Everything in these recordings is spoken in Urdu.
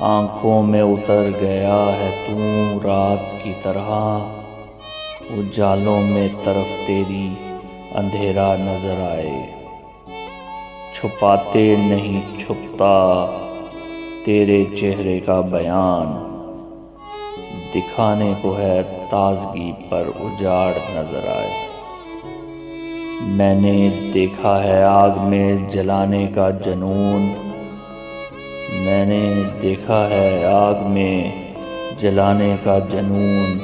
آنکھوں میں اتر گیا ہے تو رات کی طرح، اجالوں میں طرف تیری اندھیرا نظر آئے۔ چھپاتے نہیں چھپتا تیرے چہرے کا بیان، دکھانے کو ہے تازگی پر اجاڑ نظر آئے۔ میں نے دیکھا ہے آگ میں جلانے کا جنون، میں نے دیکھا ہے آگ میں جلانے کا جنون،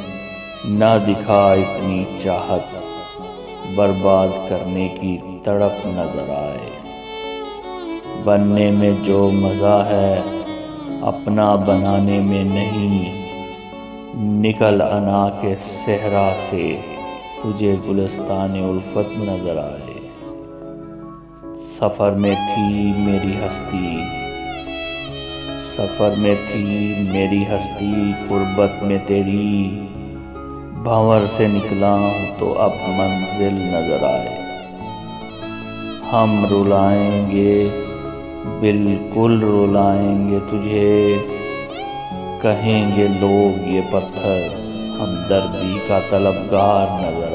نہ دکھا اتنی چاہت برباد کرنے کی تڑپ نظر آئے۔ بننے میں جو مزہ ہے اپنا بنانے میں نہیں، نکل انا کے صحرا سے تجھے گلستان الفت نظر آئے۔ سفر میں تھی میری ہستی، سفر میں تھی میری ہستی، غربت میں تیری، بھنور سے نکلا ہوں تو اب منزل نظر آئے۔ ہم رلائیں گے بالکل رلائیں گے تجھے، کہیں گے لوگ یہ پتھر ہمدردی کا طلبگار نظر